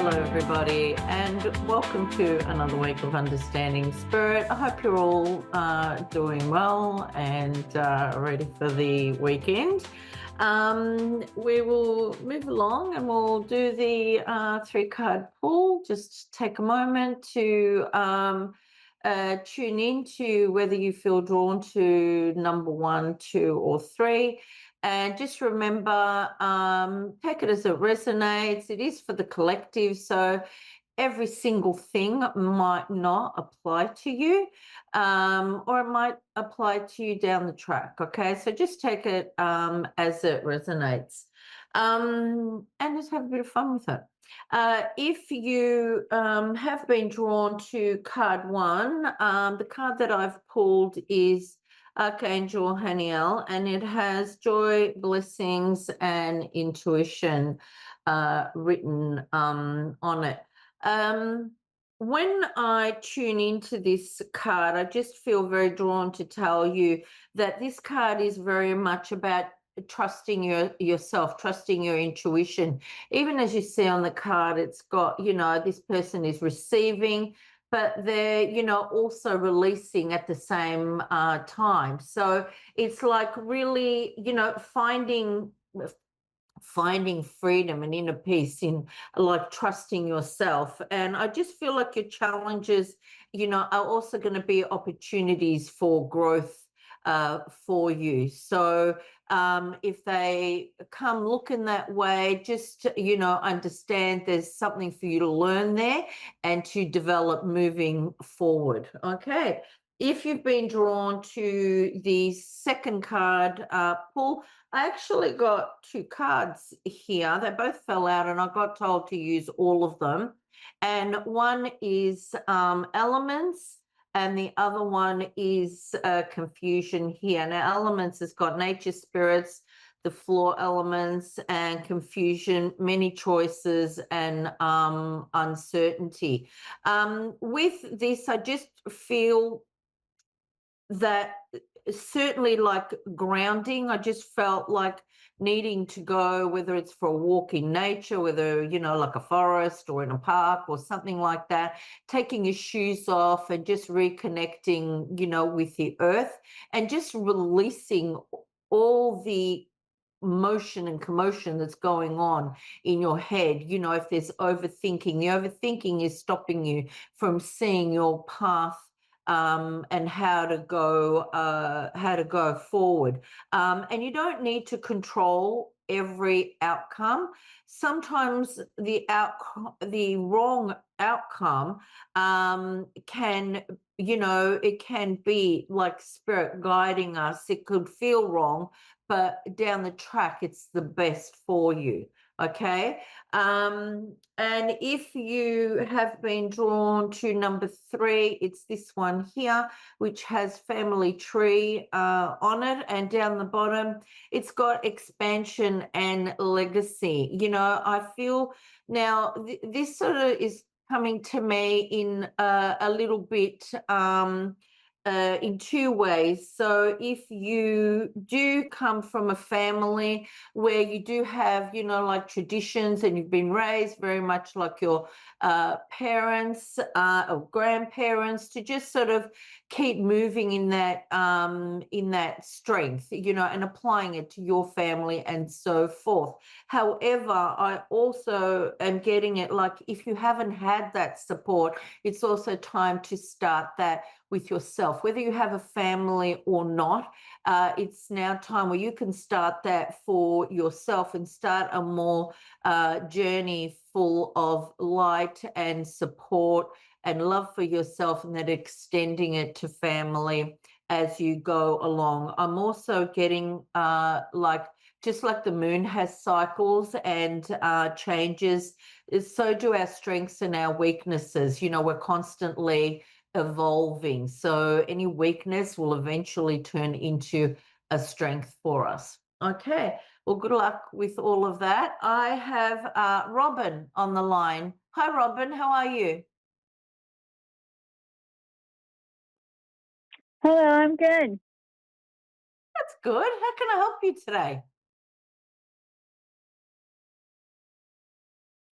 Hello, everybody, and welcome to another week of Understanding Spirit. I hope you're all doing well and ready for the weekend. We will move along and we'll do the 3-card pull. Just take a moment to tune in to whether you feel drawn to number 1, 2, or 3. And just remember, take it as it resonates. It is for the collective. So every single thing might not apply to you, or it might apply to you down the track. Okay. So just take it as it resonates, and just have a bit of fun with it. If you have been drawn to card 1, the card that I've pulled is Archangel Haniel, and it has joy, blessings, and intuition written on it. When I tune into this card, I just feel very drawn to tell you that this card is very much about trusting yourself, trusting your intuition. Even as you see on the card, it's got, this person is receiving, but they're, also releasing at the same time. So it's like really, finding freedom and inner peace in like trusting yourself. And I just feel like your challenges, are also going to be opportunities for growth for you. So if they come looking that way, just, understand there's something for you to learn there and to develop moving forward. Okay. If you've been drawn to the second card pull, I actually got 2 cards here. They both fell out and I got told to use all of them. And one is elements and the other one is confusion here. Now, elements has got nature, spirits, the floor elements, and confusion, many choices, and uncertainty. With this, I just feel that certainly like grounding. I just felt like needing to go, whether it's for a walk in nature, whether, like a forest or in a park or something like that, taking your shoes off and just reconnecting, with the earth and just releasing all the motion and commotion that's going on in your head. If there's overthinking, the overthinking is stopping you from seeing your path and how to go forward. And you don't need to control every outcome. Sometimes the wrong outcome can, it can be like spirit guiding us. It could feel wrong, but down the track, it's the best for you. Okay. And if you have been drawn to number 3, it's this one here, which has family tree on it. And down the bottom, it's got expansion and legacy. I feel now this sort of is coming to me in a little bit in 2 ways. So if you do come from a family where you do have, like traditions and you've been raised very much like your parents or grandparents, to just sort of keep moving in that strength, and applying it to your family and so forth. However, I also am getting it like if you haven't had that support, it's also time to start that with yourself, whether you have a family or not. It's now time where you can start that for yourself and start a more journey full of light and support and love for yourself, and then extending it to family as you go along. I'm also getting just like the moon has cycles and changes, so do our strengths and our weaknesses. We're constantly evolving. So any weakness will eventually turn into a strength for us. Okay. Well, good luck with all of that. I have Robin on the line. Hi, Robin. How are you? Hello, I'm good. That's good. How can I help you today?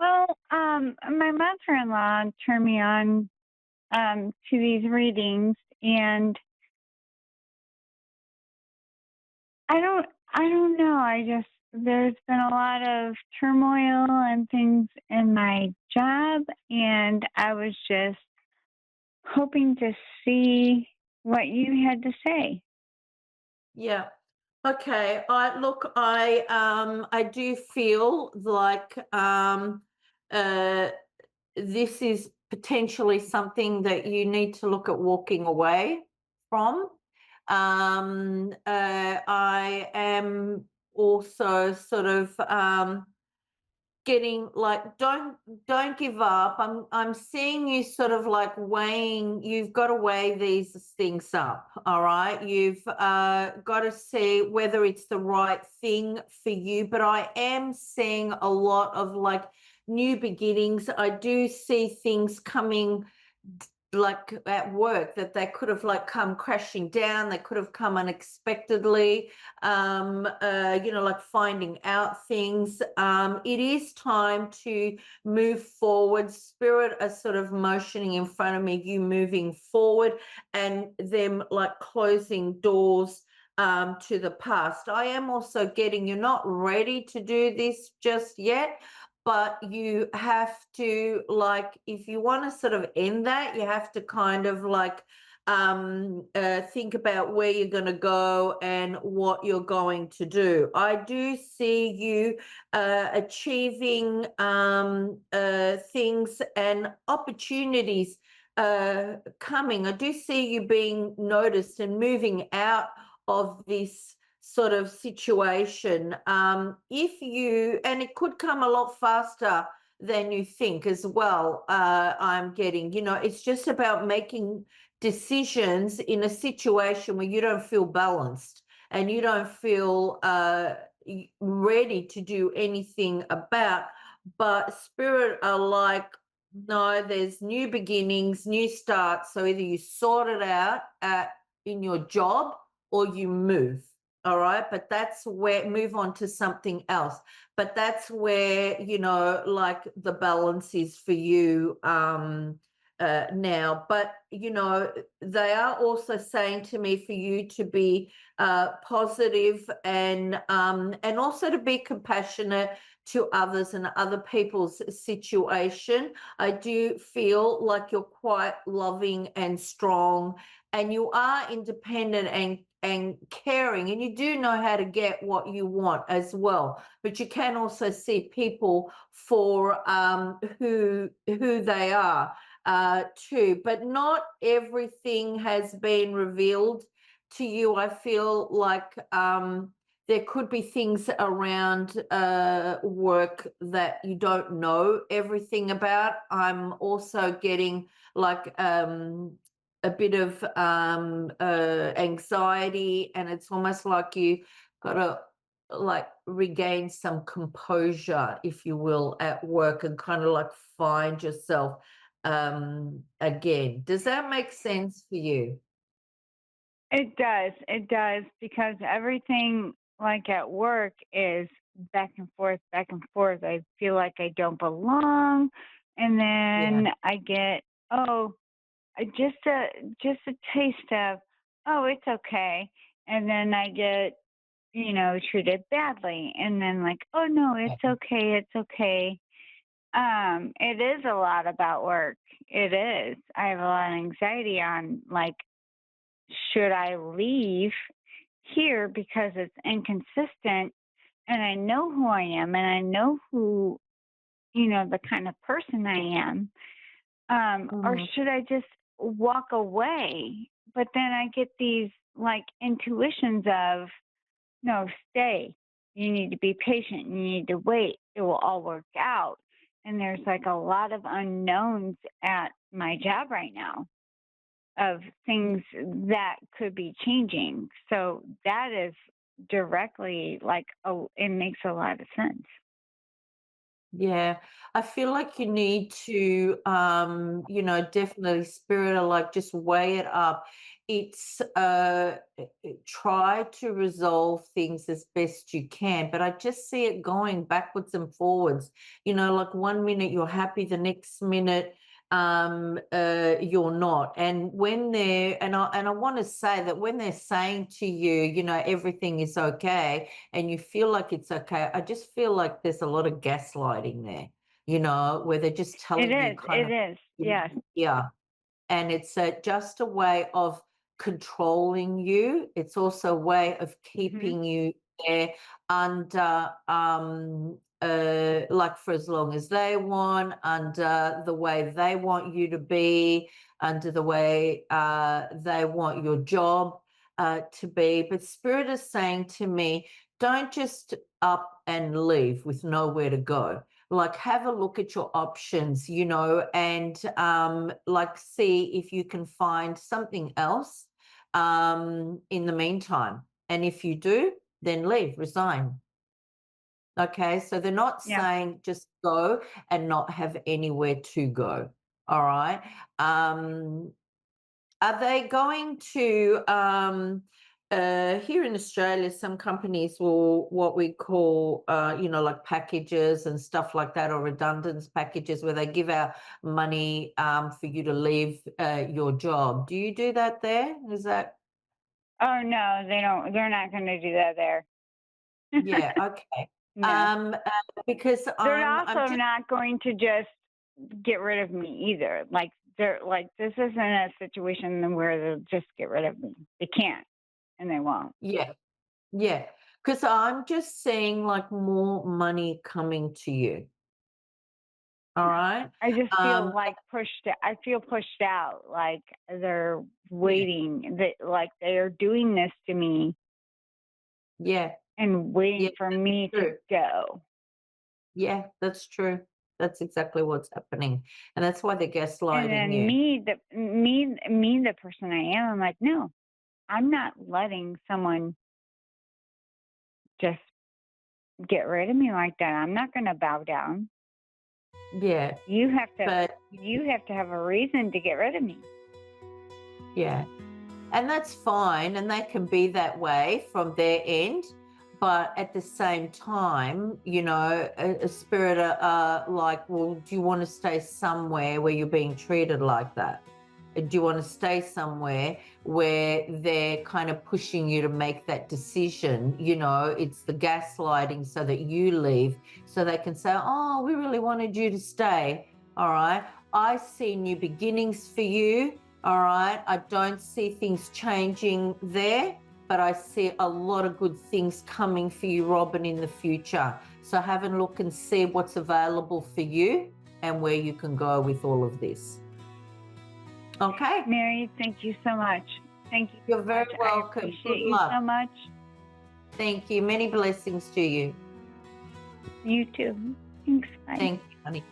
Well, my mother-in-law turned me on to these readings, and I don't know. I just there's been a lot of turmoil and things in my job, and I was just hoping to see what you had to say. Yeah. Okay. I look, I do feel like uh this is potentially something that you need to look at walking away from. I am also sort of getting like don't give up. I'm seeing you sort of like weighing, you've got to weigh these things up. All right, you've got to see whether it's the right thing for you, but I am seeing a lot of like new beginnings. I do see things coming like at work that they could have like come crashing down, they could have come unexpectedly, like finding out things. It is time to move forward. Spirit are sort of motioning in front of me, you moving forward, and them like closing doors to the past. I am also getting you're not ready to do this just yet, but you have to like if you want to sort of end that, you have to kind of like think about where you're going to go and what you're going to do. I do see you achieving things and opportunities coming. I do see you being noticed and moving out of this sort of situation. If you, and it could come a lot faster than you think as well. I'm getting, it's just about making decisions in a situation where you don't feel balanced and you don't feel ready to do anything about. But spirit are like, no, there's new beginnings, new starts. So either you sort it out in your job or you move. All right. But that's where move on to something else. But that's where, like the balance is for you now. But, they are also saying to me for you to be positive and also to be compassionate to others and other people's situation. I do feel like you're quite loving and strong, and you are independent and caring, and you do know how to get what you want as well. But you can also see people for who they are too. But not everything has been revealed to you. I feel like there could be things around work that you don't know everything about. I'm also getting like a bit of anxiety, and it's almost like you got to like regain some composure, if you will, at work and kind of like find yourself again. Does that make sense for you? It does, because everything like at work is back and forth, back and forth. I feel like I don't belong, and Yeah. then I get, oh, just a taste of, oh, it's okay, and then I get, treated badly, and then like, oh no, it's okay, it's okay. It is a lot about work. It is. I have a lot of anxiety on like, should I leave here because it's inconsistent and I know who I am and I know who, the kind of person I am, or Mhm. should I just walk away? But then I get these like intuitions of, no, stay. You need to be patient. You need to wait. It will all work out. And there's like a lot of unknowns at my job right now of things that could be changing. So that is directly like, oh, it makes a lot of sense. Yeah, I feel like you need to, definitely spirit or like just weigh it up. it's try to resolve things as best you can, but I just see it going backwards and forwards. Like one minute you're happy, the next minute you're not. And when they're and I want to say that when they're saying to you, everything is okay, and you feel like it's okay, I just feel like there's a lot of gaslighting there, where they're just It telling you is. kind It of, is. Yes. yeah. And it's just a way of controlling you. It's also a way of Hmm. keeping you there under, like for as long as they want, under the way they want you to be, under the way they want your job to be. But Spirit is saying to me, don't just up and leave with nowhere to go. Like, have a look at your options, and like see if you can find something else in the meantime. And if you do, then leave, resign. Okay, so they're not Yeah. saying just go and not have anywhere to go. All right. Are they going to here in Australia, some companies will what we call like packages and stuff like that, or redundance packages where they give out money for you to leave your job. Do you do that there? Is that Oh no, they don't. They're not going to do that there. yeah, okay. No, Because they're I'm also just not going to just get rid of me either. Like they're like this isn't a situation where they'll just get rid of me. They can't, and they won't. yeah, yeah. Because I'm just seeing like more money coming to you. All right. I just feel Um, like pushed. I feel pushed out. Like they're yeah, waiting. Like they are doing this to me yeah, and yeah, waiting for me to true. go. Yeah, that's true. That's exactly what's happening. And that's why they're And gaslighting then you. the person I am. I'm like, no, I'm not letting someone just get rid of me like that. I'm not going to bow down. Yeah. You have to But you have to have a reason to get rid of me. yeah. And that's fine. And they can be that way from their end. But at the same time, a spirit like, well, do you want to stay somewhere where you're being treated like that? Do you want to stay somewhere where they're kind of pushing you to make that decision? It's the gaslighting so that you leave, so they can say, oh, we really wanted you to stay. All right. I see new beginnings for you. All right. I don't see things changing there, but I see a lot of good things coming for you, Robin, in the future. So have a look and see what's available for you and where you can go with all of this. Okay. Mary, thank you so much. Thank you You're so very much. I welcome. appreciate Good you luck. so much. Thank you. Many blessings to you. You too. Thanks. Bye. Thank you, honey.